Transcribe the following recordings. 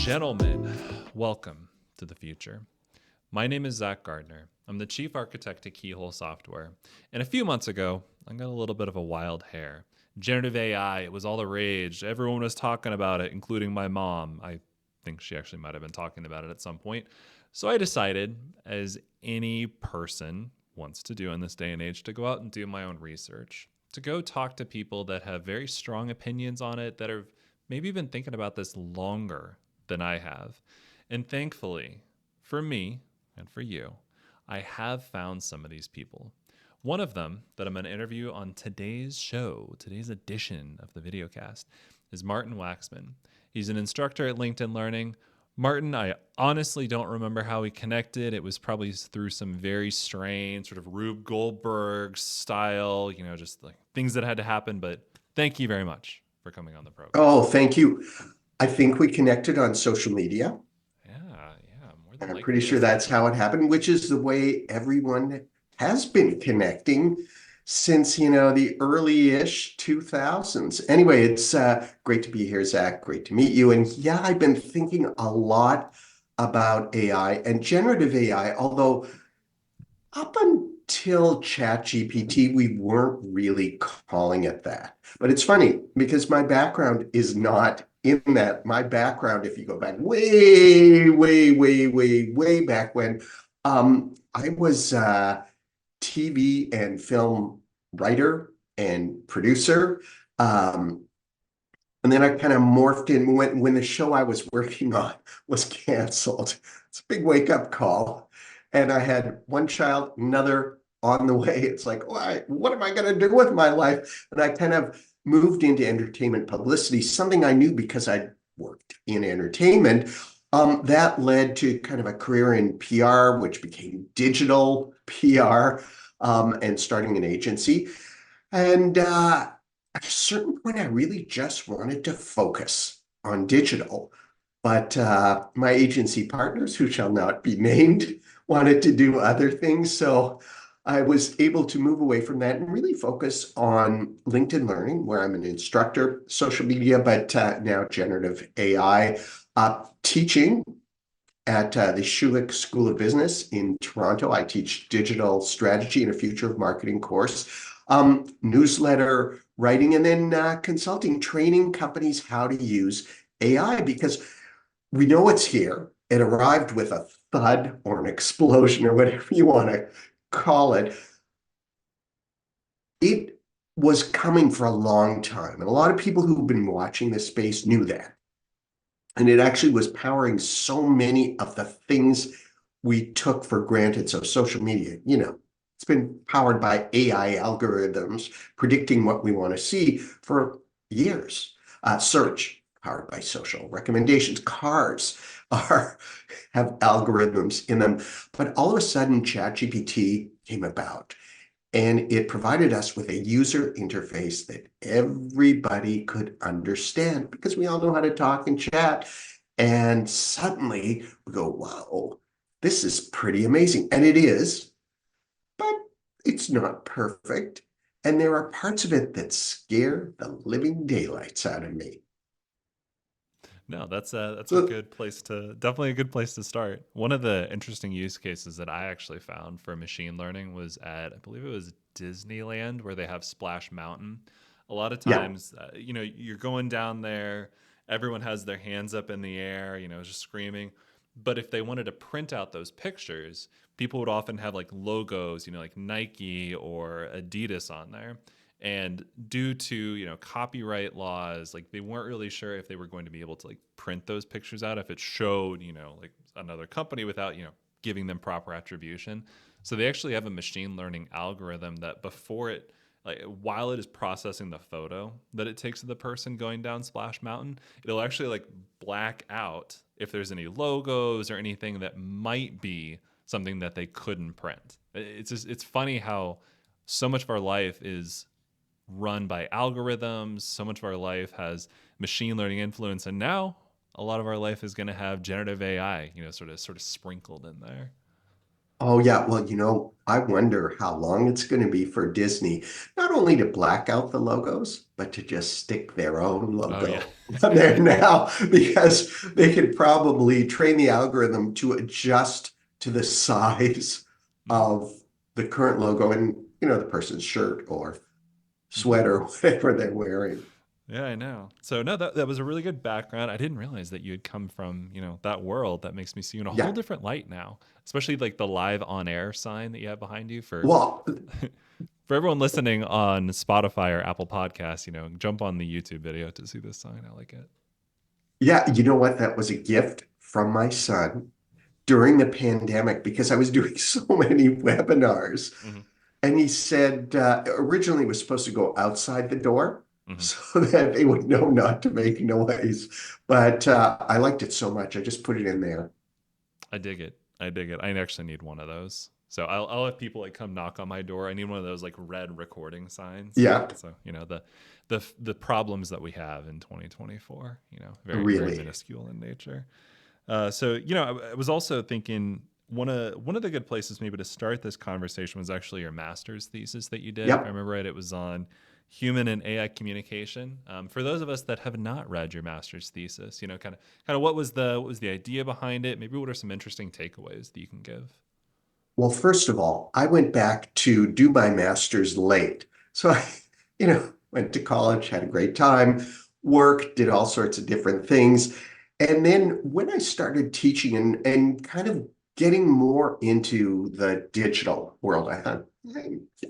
Gentlemen, welcome to the future. My name is Zach Gardner. I'm the chief architect at Keyhole Software. And a few months ago, I got a little bit of a wild hair. Generative AI, it was all the rage. Everyone was talking about it, including my mom. I think she actually might have been talking about it at some point. So I decided, as any person wants to do in this day and age, to go out and do my own research, to go talk to people that have very strong opinions on it, that have maybe been thinking about this longer than I have. And thankfully, for me and for you, I have found some of these people. One of them that I'm going to interview on today's show, today's edition of the videocast, is Martin Waxman. He's an instructor at LinkedIn Learning. Martin, I honestly don't remember how we connected. It was probably through some very strange sort of Rube Goldberg style, just like things that had to happen. But thank you very much for coming on the program. Oh, thank you. I think we connected on social media, Yeah, more than and I'm pretty likely. sure that's how it happened, which is the way everyone has been connecting since, the early-ish 2000s. Anyway, it's great to be here, Zach. Great to meet you. And yeah, I've been thinking a lot about AI and generative AI, although up until ChatGPT, we weren't really calling it that. But it's funny because my background is not in that. My background, if you go back way, way, way, way, way back when, I was a TV and film writer and producer. Um, and then I kind of morphed in when the show I was working on was canceled. It's a big wake up call. And I had one child, another on the way. It's like, what am I going to do with my life? And I kind of moved into entertainment publicity, something I knew because I worked in entertainment. That led to kind of a career in PR, which became digital PR, and starting an agency. And at a certain point, I really just wanted to focus on digital. But my agency partners, who shall not be named, wanted to do other things. So I was able to move away from that and really focus on LinkedIn Learning, where I'm an instructor, social media, but now generative AI, teaching at the Schulich School of Business in Toronto. I teach digital strategy and a future of marketing course, newsletter writing, and then consulting, training companies how to use AI because we know it's here. It arrived with a thud or an explosion or whatever you want to call it. It was coming for a long time. And a lot of people who've been watching this space knew that. And it actually was powering so many of the things we took for granted. So social media, it's been powered by AI algorithms predicting what we want to see for years. Search powered by social recommendations. Cars are have algorithms in them. But all of a sudden, ChatGPT came about. And it provided us with a user interface that everybody could understand because we all know how to talk and chat. And suddenly we go, wow, this is pretty amazing. And it is, but it's not perfect. And there are parts of it that scare the living daylights out of me. No, that's a So, good place to definitely a good place to start. One of the interesting use cases that I actually found for machine learning was at I believe it was Disneyland where they have Splash Mountain. A lot of yeah, times, you're going down there, everyone has their hands up in the air, just screaming. But if they wanted to print out those pictures, people would often have like logos, like Nike or Adidas on there. And due to copyright laws, like they weren't really sure if they were going to be able to like print those pictures out if it showed like another company without giving them proper attribution. So they actually have a machine learning algorithm that before it, like while it is processing the photo that it takes of the person going down Splash Mountain, it'll actually like black out if there's any logos or anything that might be something that they couldn't print. It's funny how so much of our life is run by algorithms. So much of our life has machine learning influence, and now a lot of our life is going to have generative AI, sort of sprinkled in there. Oh, yeah. Well, I wonder how long it's going to be for Disney, not only to black out the logos, but to just stick their own Oh yeah. logo on there now, because they could probably train the algorithm to adjust to the size Mm, of the current logo and, the person's shirt or mhm. sweater, whatever they're wearing. Yeah, I know. So no, that was a really good background. I didn't realize that you had come from, that world. That makes me see you in a whole Yeah. different light now. Especially like the live on air sign that you have behind you for Well, for everyone listening on Spotify or Apple Podcasts, jump on the YouTube video to see this sign. I like it. yeah, you know what? That was a gift from my son during the pandemic because I was doing so many webinars. Hmm. And he said originally it was supposed to go outside the door Hmm. so that they would know not to make noise. But I liked it so much, I just put it in there. I dig it. I dig it. I actually need one of those. So I'll have people like come knock on my door. I need one of those like red recording signs. Yeah, So the problems that we have in 2024, very very really. minuscule in nature. So I was also thinking one of the good places maybe to start this conversation was actually your master's thesis that you did. If I Yep. remember right, it was on human and AI communication. For those of us that have not read your master's thesis, kind of what was the idea behind it? Maybe what are some interesting takeaways that you can give? Well, first of all, I went back to do my master's late. So I, went to college, had a great time, worked, did all sorts of different things. And then when I started teaching and kind of getting more into the digital world, I thought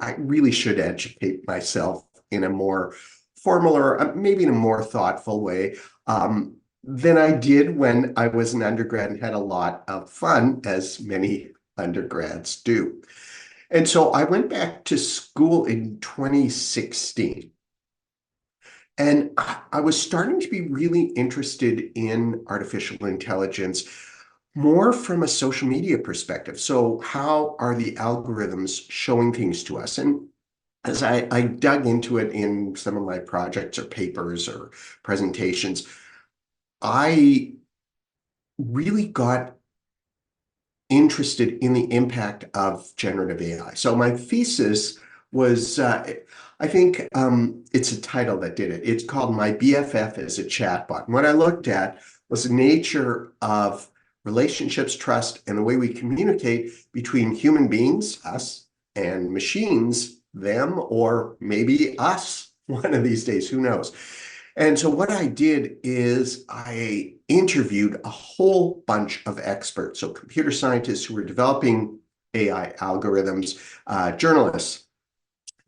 I really should educate myself in a more formal or maybe in a more thoughtful way than I did when I was an undergrad and had a lot of fun, as many undergrads do. And so I went back to school in 2016. And I was starting to be really interested in artificial intelligence more from a social media perspective. So, how are the algorithms showing things to us? And as I dug into it in some of my projects or papers or presentations, I really got interested in the impact of generative AI. So my thesis was, I think it's a title that did it. It's called My BFF is a Chatbot. And what I looked at was the nature of relationships, trust, and the way we communicate between human beings, us, and machines, them, or maybe us one of these days, who knows? And so what I did is I interviewed a whole bunch of experts, so computer scientists who were developing AI algorithms, journalists,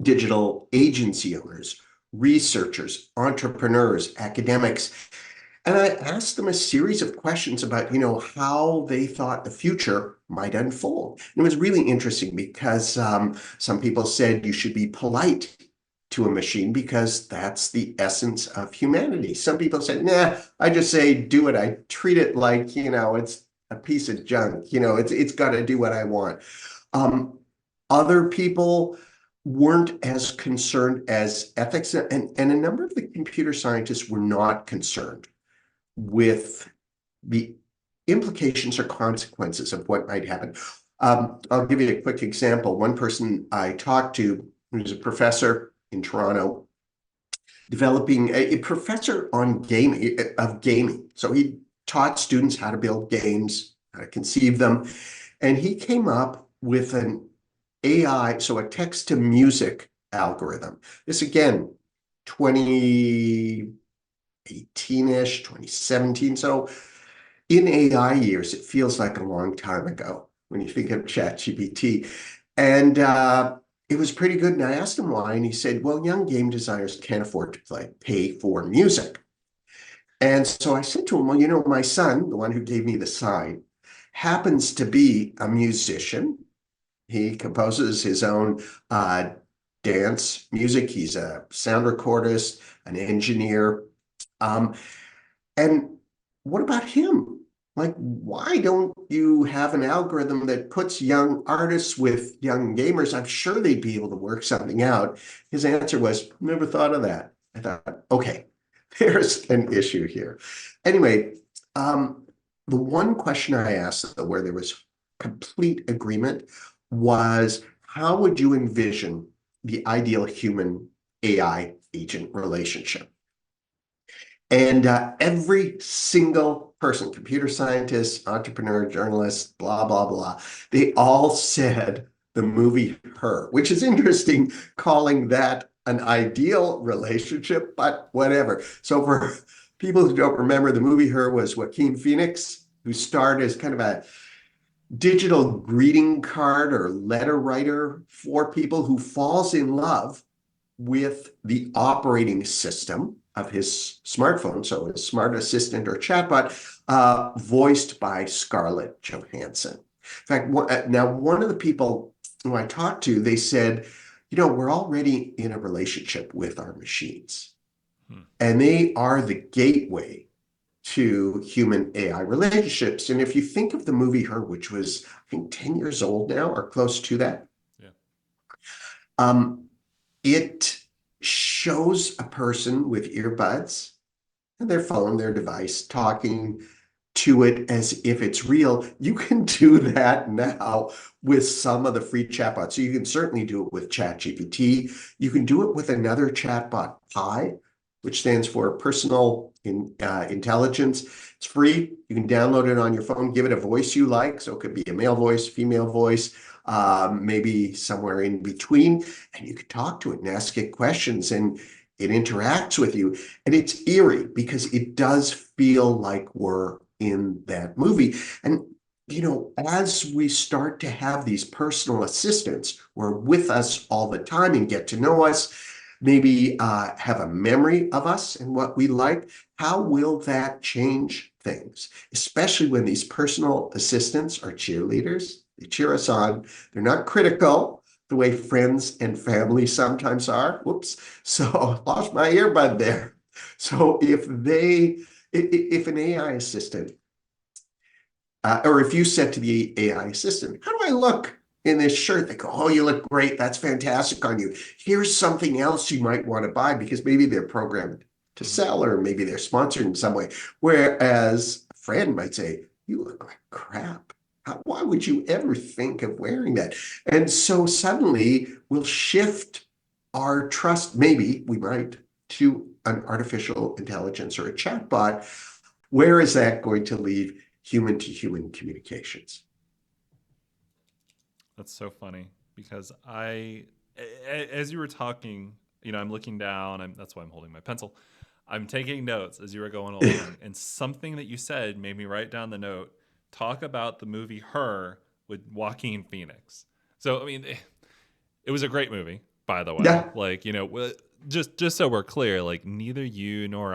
digital agency owners, researchers, entrepreneurs, academics, and I asked them a series of questions about, how they thought the future might unfold. And it was really interesting because some people said you should be polite to a machine because that's the essence of humanity. Some people said, nah, I just say do it. I treat it like, it's a piece of junk. It's got to do what I want. Um, Other people weren't as concerned as ethics, and a number of the computer scientists were not concerned with the implications or consequences of what might happen. I'll give you a quick example. One person I talked to, who's a professor in Toronto, developing a professor on gaming. So he taught students how to build games, how to conceive them, and he came up with an AI, so a text to music algorithm. This again, 2018-ish, 2017. So in AI years, it feels like a long time ago when you think of ChatGPT. And it was pretty good. And I asked him why, and he said, well, young game designers can't afford to pay for music. And so I said to him, well, my son, the one who gave me the sign, happens to be a musician. He composes his own uh, dance music. He's a sound recordist, an engineer. Um, and what about him? Like, why don't you have an algorithm that puts young artists with young gamers? I'm sure they'd be able to work something out. His answer was, never thought of that. I thought, okay, there's an issue here. Anyway, um, the one question I asked, where there was complete agreement was how would you envision the ideal human AI agent relationship? And every single person, computer scientists, entrepreneur, journalists, blah, blah, blah, they all said the movie Her, which is interesting calling that an ideal relationship, but whatever. So for people who don't remember, the movie Her was Joaquin Phoenix, who starred as kind of a digital greeting card or letter writer for people who falls in love with the operating system of his smartphone, so his smart assistant or chatbot, voiced by Scarlett Johansson. In fact, now one of the people who I talked to, they said, we're already in a relationship with our machines, and they are the gateway to human AI relationships. And if you think of the movie Her, which was, I think, 10 years old now or close to that, Yeah. It shows a person with earbuds and their phone, their device, talking to it as if it's real. You can do that now with some of the free chatbots. So you can certainly do it with ChatGPT. You can do it with another chatbot, Pi, which stands for Personal Intelligence. It's free. You can download it on your phone, give it a voice you like. So it could be a male voice, female voice, maybe somewhere in between. And you can talk to it and ask it questions, and it interacts with you. And it's eerie because it does feel like we're in that movie. And as we start to have these personal assistants who are with us all the time and get to know us, maybe have a memory of us and what we like, how will that change things? Especially when these personal assistants are cheerleaders. They cheer us on. They're not critical the way friends and family sometimes are. Whoops. So I lost my earbud there. So if an AI assistant, or if you said to the AI assistant, how do I look in this shirt? They go, oh, you look great. That's fantastic on you. Here's something else you might want to buy, because maybe they're programmed to sell, or maybe they're sponsored in some way. Whereas a friend might say, you look like crap. Why would you ever think of wearing that? And so suddenly we'll shift our trust, maybe we might, to an artificial intelligence or a chatbot. Where is that going to leave human to human communications? That's so funny because as you were talking, I'm looking down. That's why I'm holding my pencil. I'm taking notes as you were going along, and something that you said made me write down the note. Talk about the movie Her with Joaquin Phoenix. So, I mean, it was a great movie, by the way. Yeah, Like, just so we're clear, like neither you nor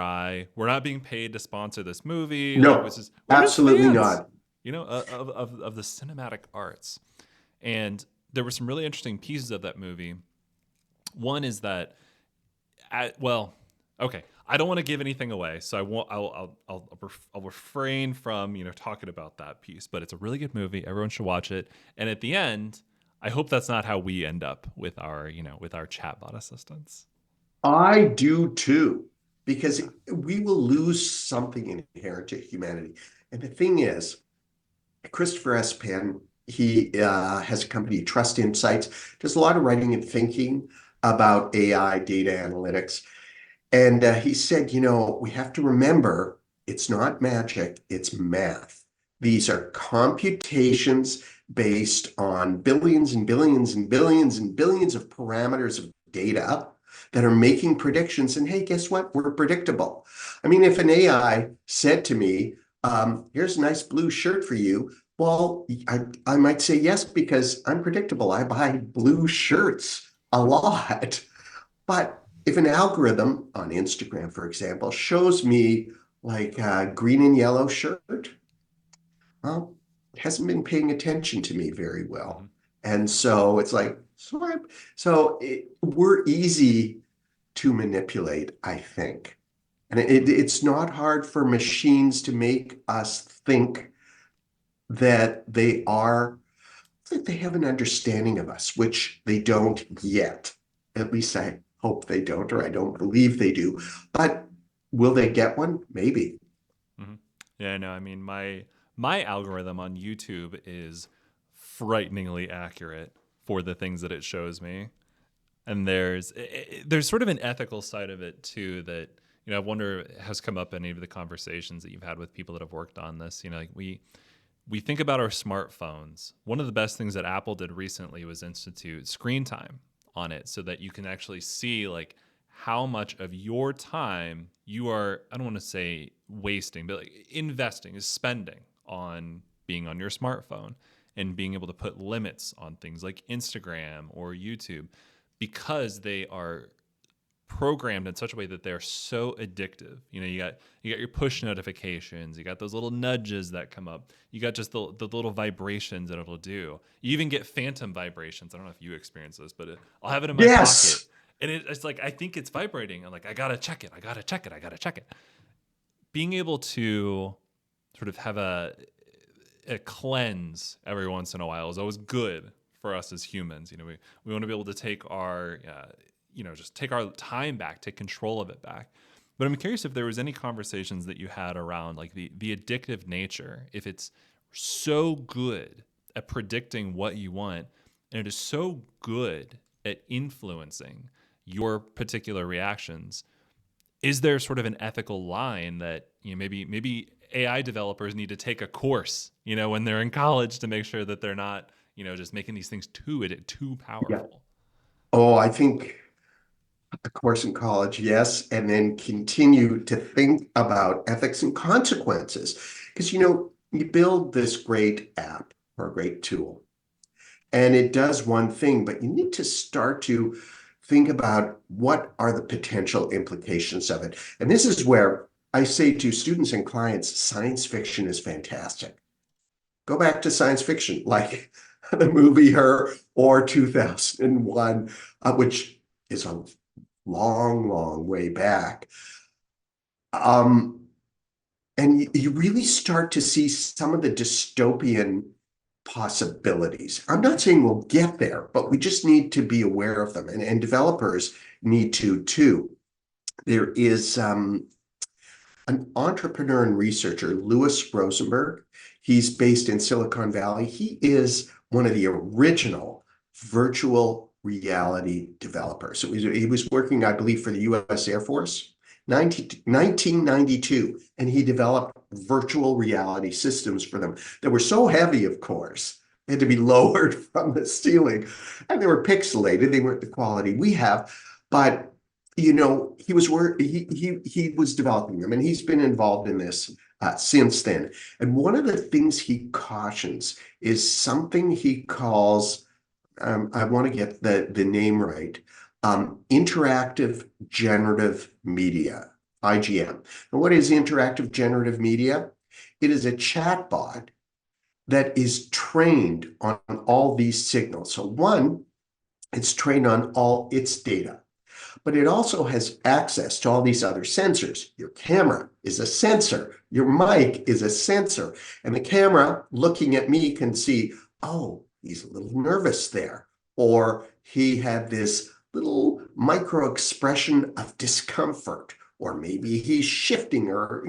we're not being paid to sponsor this movie. Like, no, we're just absolutely fans, not. of the cinematic arts. And there were some really interesting pieces of that movie. One is that, okay, I don't want to give anything away, so I won't. I'll refrain from talking about that piece. But it's a really good movie. Everyone should watch it. And at the end, I hope that's not how we end up with our chatbot assistants. I do too, because Yeah. we will lose something inherent to humanity. And the thing is, Christopher S. Penn, he has a company, Trust Insights, does a lot of writing and thinking about AI data analytics. And he said, we have to remember it's not magic, it's math. These are computations based on billions and billions and billions and billions of parameters of data that are making predictions. And hey, guess what? We're predictable. I mean, if an AI said to me, here's a nice blue shirt for you, well, I might say yes, because I'm predictable. I buy blue shirts a lot. But if an algorithm on Instagram, for example, shows me like a green and yellow shirt, well, it hasn't been paying attention to me very Mm-hmm. well. And so it's like, we're easy to manipulate, I think. And it's not hard for machines to make us think that they have an understanding of us, which they don't yet. At least I hope they don't, or I don't believe they do. But will they get one? Maybe. Mm-hmm. Yeah, no, I mean my algorithm on YouTube is frighteningly accurate for the things that it shows me. And there's sort of an ethical side of it too that, I wonder has come up in any of the conversations that you've had with people that have worked on this. Like we think about our smartphones. One of the best things that Apple did recently was institute screen time on it so that you can actually see like how much of your time you are, I don't want to say wasting, but like investing, is spending on being on your smartphone, and being able to put limits on things like Instagram or YouTube, because they are programmed in such a way that they're so addictive. You got your push notifications, you got those little nudges that come up, you got just the little vibrations that it'll do. You even get phantom vibrations. I don't know if you experience this, but I'll have it in my pocket Yes. and it's like I think it's vibrating. I'm like, I gotta check it. I gotta check it. I gotta check it. Being able to sort of have a cleanse every once in a while is always good for us as humans. We want to be able to take our just take our time back, take control of it back. But I'm curious if there was any conversations that you had around like the addictive nature, if it's so good at predicting what you want, and it is so good at influencing your particular reactions. Is there sort of an ethical line that maybe AI developers need to take a course, when they're in college, to make sure that they're not, just making these things too Yeah. powerful? Oh, I think a course in college, yes, and then continue to think about ethics and consequences. Because, you build this great app or a great tool, and it does one thing, but you need to start to think about what are the potential implications of it. And this is where I say to students and clients, science fiction is fantastic. Go back to science fiction, like the movie Her or 2001, which is a long, long way back. Um, and you really start to see some of the dystopian possibilities. I'm not saying we'll get there, but we just need to be aware of them, and developers need to too. There is an entrepreneur and researcher, Louis Rosenberg. He's based in Silicon Valley. He is one of the original virtual reality developers. So he was working, I believe, for the US Air Force, 1992, and he developed virtual reality systems for them that were so heavy, of course, they had to be lowered from the ceiling, and they were pixelated. They weren't the quality we have, but he was developing them, and he's been involved in this since then. And one of the things he cautions is something he calls, I want to get the name right, interactive generative media, IGM. And what is interactive generative media? It is a chatbot that is trained on all these signals. So one, it's trained on all its data, but it also has access to all these other sensors. Your camera is a sensor. Your mic is a sensor. And the camera looking at me can see, oh, he's a little nervous there. Or he had this little micro expression of discomfort. Or maybe he's shifting, or,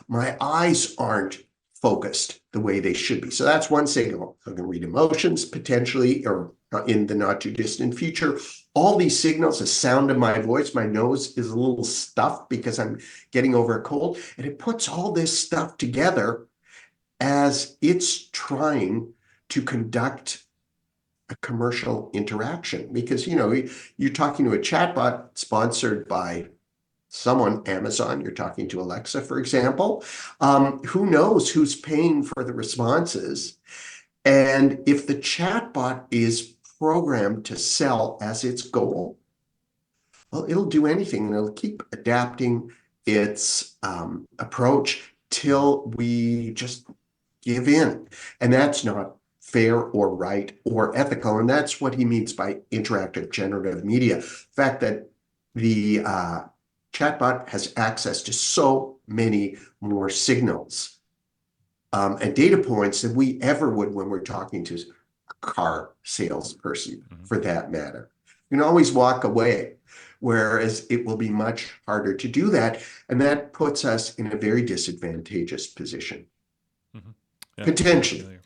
my eyes aren't focused the way they should be. So that's one signal. I can read emotions potentially, or in the not too distant future. All these signals, the sound of my voice, my nose is a little stuffed because I'm getting over a cold, and it puts all this stuff together as it's trying to conduct a commercial interaction. Because, you're talking to a chatbot sponsored by someone, Amazon, you're talking to Alexa, for example. Who knows who's paying for the responses? And if the chatbot is programmed to sell as its goal, well, it'll do anything, and it'll keep adapting its approach till we just give in. And that's not fair or right or ethical. And that's what he means by interactive generative media. The fact that the chatbot has access to so many more signals and data points than we ever would when we're talking to a car salesperson, Mm-hmm. for that matter. You can always walk away, whereas it will be much harder to do that. And that puts us in a very disadvantageous position, Mm-hmm. Yeah, I potentially. feel you.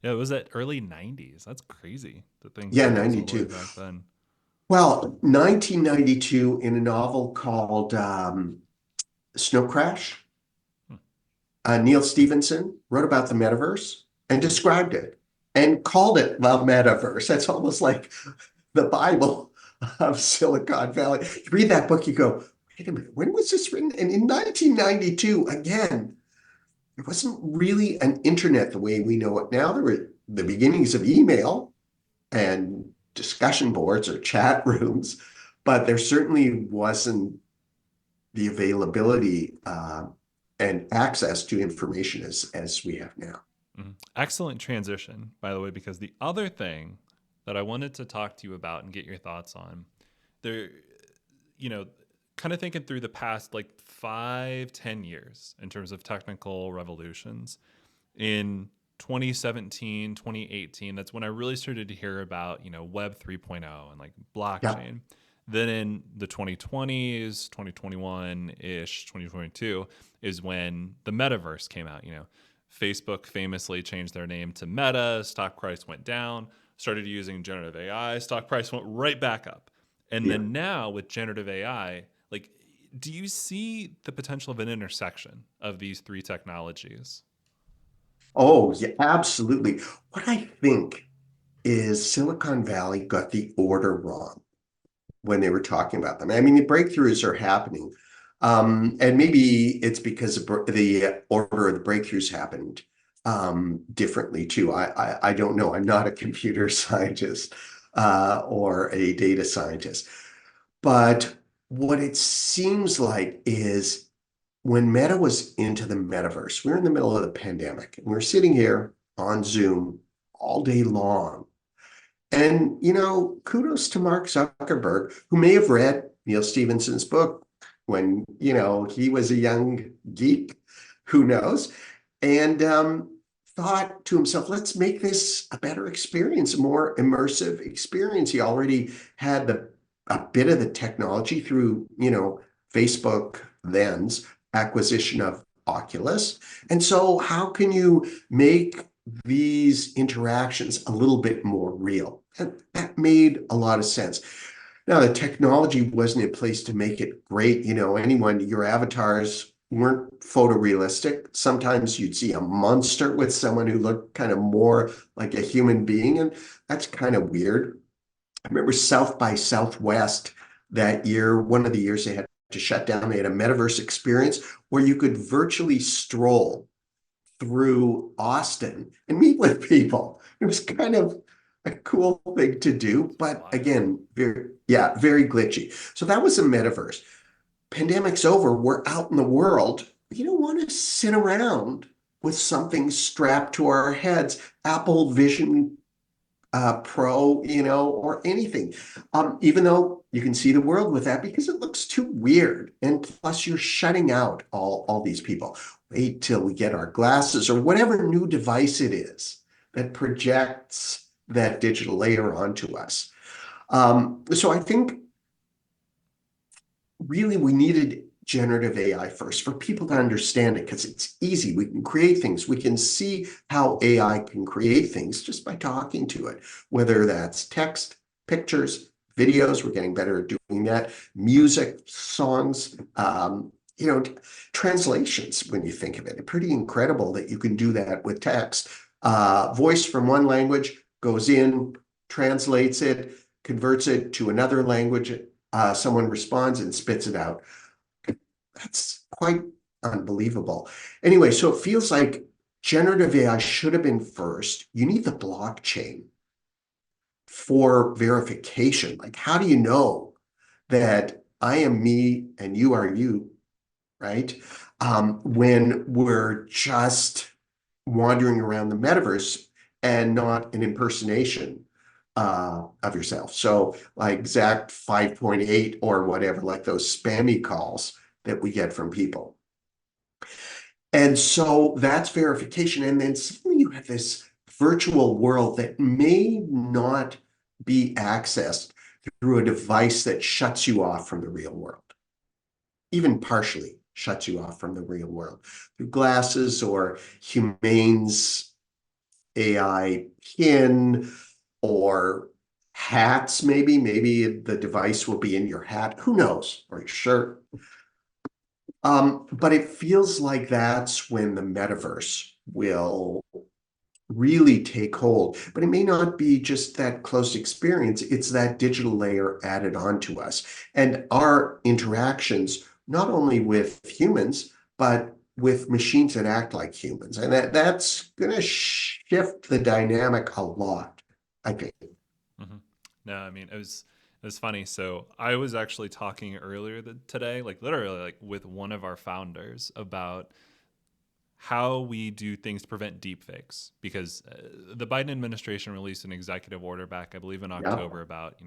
Yeah, it was at early 90s. That's crazy that things Yeah, progressed all the way 92. back then. Well, 1992 in a novel called Snow Crash, Hmm. Neil Stevenson wrote about the metaverse and described it and called it the metaverse. That's almost like the Bible of Silicon Valley. You read that book, you go, wait a minute, when was this written? And in 1992, again, there wasn't really an internet the way we know it now. There were the beginnings of email and discussion boards or chat rooms, but there certainly wasn't the availability and access to information as we have now. Mhm. Excellent transition, by the way, because the other thing that I wanted to talk to you about and get your thoughts on, there, you know, kind of thinking through the past like 5, 10 years in terms of technical revolutions. In 2017, 2018, that's when I really started to hear about, Web 3.0 and like Yeah. blockchain. Then in the 2020s, 2021-ish, 2022 is when the metaverse came out. Facebook famously changed their name to Meta, stock price went down, started using generative AI, stock price went right back up. And Yeah. then now with generative AI, like, do you see the potential of an intersection of these three technologies? Oh, yeah, absolutely. What I think is Silicon Valley got the order wrong when they were talking about them. I mean, the breakthroughs are happening. And maybe it's because the order of the breakthroughs happened differently too. I don't know. I'm not a computer scientist or a data scientist. But what it seems like is when Meta was into the metaverse, we were in the middle of the pandemic and we were sitting here on Zoom all day long. And, kudos to Mark Zuckerberg, who may have read Neil Stephenson's book when, he was a young geek, who knows, and thought to himself, let's make this a better experience, a more immersive experience. He already had a bit of the technology through, Facebook then's acquisition of Oculus. And so how can you make these interactions a little bit more real? And that made a lot of sense. Now, the technology wasn't in place to make it great. Your avatars weren't photorealistic. Sometimes you'd see a monster with someone who looked kind of more like a human being, and that's kind of weird. I remember South by Southwest that year, one of the years they had to shut down, they had a metaverse experience where you could virtually stroll through Austin and meet with people. It was kind of a cool thing to do, It's but wild. again, very glitchy. So that was a metaverse. Pandemic's over. We're out in the world. You don't want to sit around with something strapped to our heads. Apple Vision Pro, or anything. Even though you can see the world with that because it looks too weird. And plus, you're shutting out all these people. Wait till we get our glasses or whatever new device it is that projects that digital layer onto us. So I think really we needed generative AI first for people to understand it because it's easy. We can create things. We can see how AI can create things just by talking to it, whether that's text, pictures, videos. We're getting better at doing that. Music, songs, translations, when you think of it. Pretty incredible that you can do that with text. Voice from one language goes in, translates it, converts it to another language, someone responds and spits it out. That's quite unbelievable. Anyway, so it feels like generative AI should have been first. You need the blockchain for verification. Like, how do you know that I am me and you are you, right? When we're just wandering around the metaverse and not an impersonation of yourself. So like Zach 5.8 or whatever, like those spammy calls that we get from people. And so that's verification. And then suddenly you have this virtual world that may not be accessed through a device that shuts you off from the real world, even partially shuts you off from the real world through glasses or humane's AI pin or hats, maybe. Maybe the device will be in your hat. Who knows? Or your shirt. But it feels like that's when the metaverse will really take hold. But it may not be just that close experience, it's that digital layer added onto us. And our interactions, not only with humans, but with machines that act like humans. And that's going to shift the dynamic a lot, I think. Hmm. No, I mean it was funny. So I was actually talking earlier today, like literally, like with one of our founders about how we do things to prevent deepfakes because the Biden administration released an executive order back, I believe, in Yeah. October about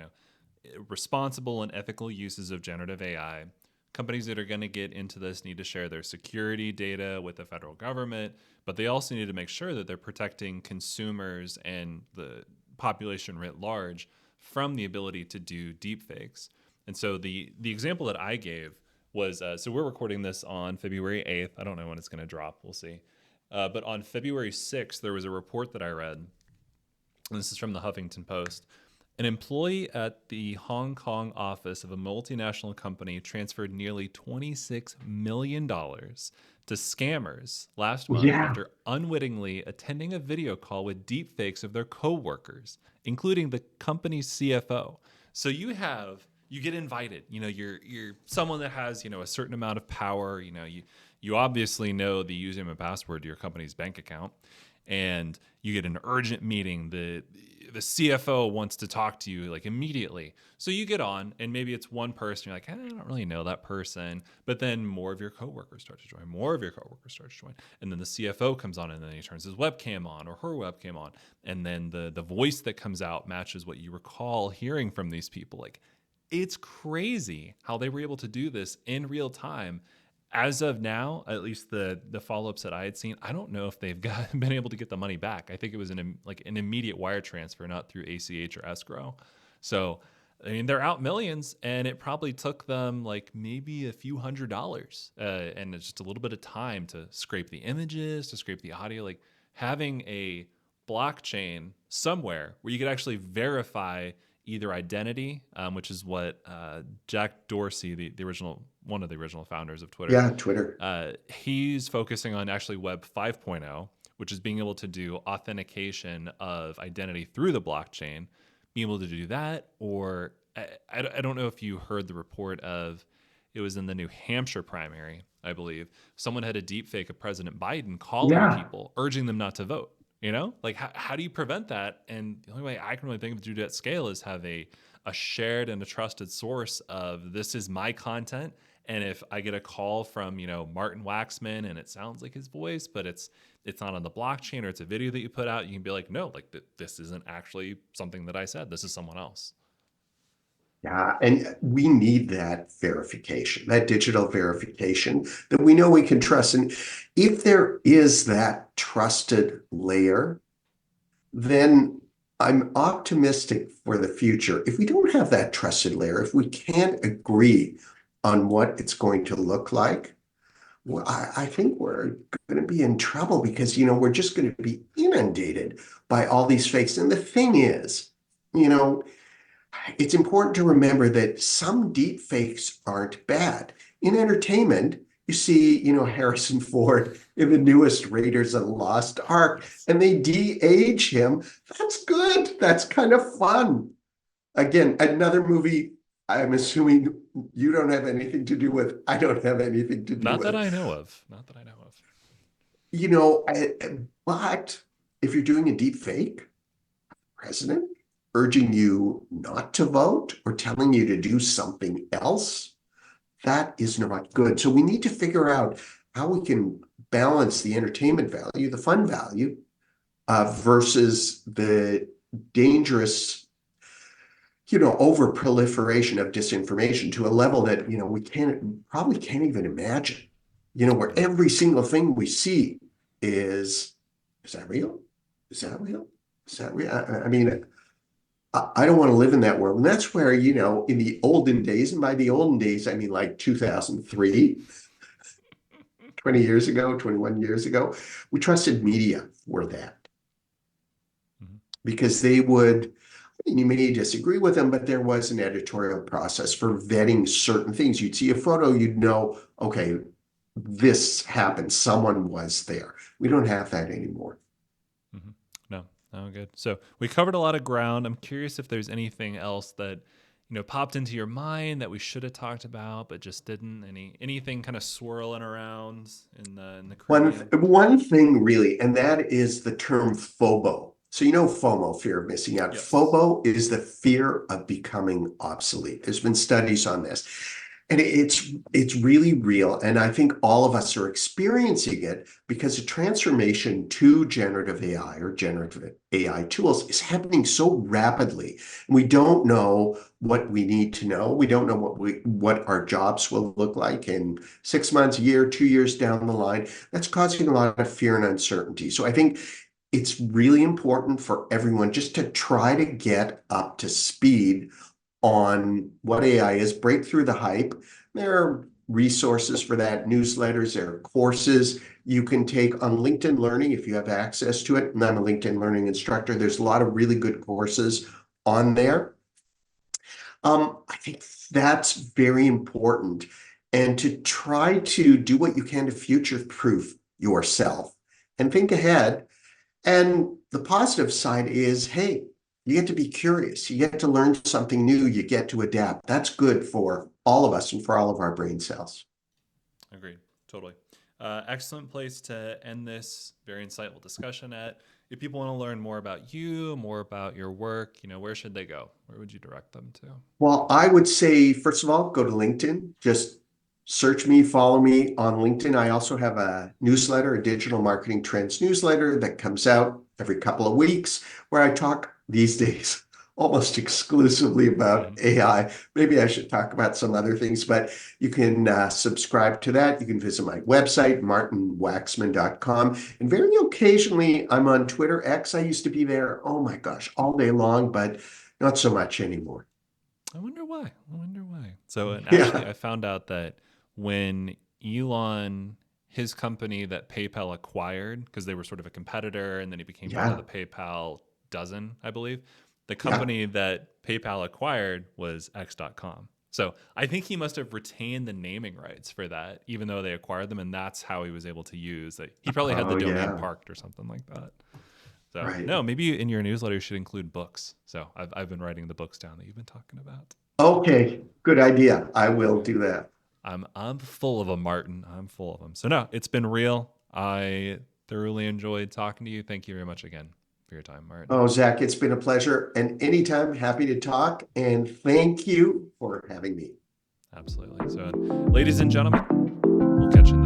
responsible and ethical uses of generative AI. Companies that are going to get into this need to share their security data with the federal government, but they also need to make sure that they're protecting consumers and the population writ large from the ability to do deepfakes. And so the example that I gave was so we're recording this on February 8th. I don't know when it's going to drop. We'll see. But on February 6th, there was a report that I read, and this is from the Huffington Post. An employee at the Hong Kong office of a multinational company transferred nearly $26 million to scammers last month Yeah. after unwittingly attending a video call with deepfakes of their coworkers, including the company's CFO. So you get invited. You're someone that has a certain amount of power. You obviously know the username and password to your company's bank account, and you get an urgent meeting. The CFO wants to talk to you like immediately. So you get on, and maybe it's one person. You're like, I don't really know that person. But then more of your coworkers start to join. More of your coworkers start to join. And then the CFO comes on, and then he turns his webcam on or her webcam on. And then the voice that comes out matches what you recall hearing from these people. Like, it's crazy how they were able to do this in real time. As of now, at least the follow-ups that I had seen, I don't know if they've been able to get the money back. I think it was an immediate wire transfer, not through ACH or escrow. So, I mean, they're out millions, and it probably took them like maybe a few $100s, and it's just a little bit of time to scrape the images, to scrape the audio. Like having a blockchain somewhere where you could actually verify either identity, which is what Jack Dorsey, the original one of the original founders of Twitter, Yeah, Twitter. he's focusing on actually Web 5.0, which is being able to do authentication of identity through the blockchain, being able to do that. Or I don't know if you heard the report of it was in the New Hampshire primary, I believe. Someone had a deep fake of President Biden calling Yeah. people, urging them not to vote. Like how do you prevent that? And the only way I can really think of to do that at scale is have a shared and a trusted source of this is my content. And if I get a call from Martin Waxman and it sounds like his voice, but it's not on the blockchain or it's a video that you put out, you can be like, no, like this isn't actually something that I said. This is someone else. Yeah, and we need that verification, that digital verification that we know we can trust. And if there is that trusted layer, then I'm optimistic for the future. If we don't have that trusted layer, if we can't agree on what it's going to look like, well, I think we're going to be in trouble because, we're just going to be inundated by all these fakes. And the thing is, you know, it's important to remember that some deep fakes aren't bad. In entertainment, you see, Harrison Ford in the newest Raiders of the Lost Ark, Yes. and they de-age him. That's good. That's kind of fun. Again, another movie I'm assuming you don't have anything to do with. I don't have anything to do Not that with. I know of. Not that I know of. You know, but if you're doing a deep fake, president urging you not to vote or telling you to do something else, that is not good. So we need to figure out how we can balance the entertainment value, the fun value, versus the dangerous, over proliferation of disinformation to a level that, we probably can't even imagine, where Mhm. every single thing we see is that real? Is that real? Is that real? I mean, I don't want to live in that world. And that's where, in the olden days, and by the olden days, I mean like 2003, 20 years ago, 21 years ago, we trusted media for that. because they would, and you may disagree with them, but there was an editorial process for vetting certain things. You'd see a photo, you'd know, okay, this happened. Someone was there. We don't have that anymore. Hmm. No, no, good. So we covered a lot of ground. I'm curious if there's anything else that popped into your mind that we should have talked about but just didn't. Anything kind of swirling around in the Caribbean? One thing really, and that is the term FOBO. So you know FOMO, fear of missing out. Yes. FOBO is the fear of becoming obsolete. There's been studies on this. And it's really real. And I think all of us are experiencing it because the transformation to generative AI or generative AI tools is happening so rapidly. We don't know what we need to know. We don't know what our jobs will look like in 6 months, a year, 2 years down the line. That's causing a lot of fear and uncertainty. So I think it's really important for everyone just to try to get up to speed on what AI is, break through the hype. There are resources for that, newsletters, there are courses you can take on LinkedIn Learning if you have access to it. And I'm a LinkedIn Learning instructor. There's a lot of really good courses on there. I think that's very important. And to try to do what you can to future-proof yourself and think ahead. And the positive side is, hey, you get to be curious. You get to learn something new. You get to adapt. That's good for all of us and for all of our brain cells. Agreed. Totally. Excellent place to end this very insightful discussion at. If people want to learn more about you, more about your work, where should they go? Where would you direct them to? Well, I would say, first of all, go to LinkedIn. Just search me, follow me on LinkedIn. I also have a newsletter, a digital marketing trends newsletter that comes out every couple of weeks where I talk these days almost exclusively about Mhm. AI. Maybe I should talk about some other things, but you can subscribe to that. You can visit my website, martinwaxman.com. And very occasionally, I'm on Twitter X. I used to be there, oh my gosh, all day long, but not so much anymore. I wonder why. I wonder why. So, and actually, Yeah, I found out that when Elon, his company that PayPal acquired, because they were sort of a competitor, and then he became part of yeah, the PayPal dozen, I believe. The yeah. company that PayPal acquired was X.com. So I think he must have retained the naming rights for that, even though they acquired them, and that's how he was able to use that. He probably had the Oh, domain yeah, parked or something like that. So right. no, maybe in your newsletter you should include books. So I've been writing the books down that you've been talking about. Okay, good idea. I will do that. I'm full of them, Martin. I'm full of them. So no, it's been real. I thoroughly enjoyed talking to you. Thank you very much again for your time, Martin. Oh, Zach, it's been a pleasure. And anytime, happy to talk. And thank you for having me. Absolutely. So, ladies and gentlemen, we'll catch you in the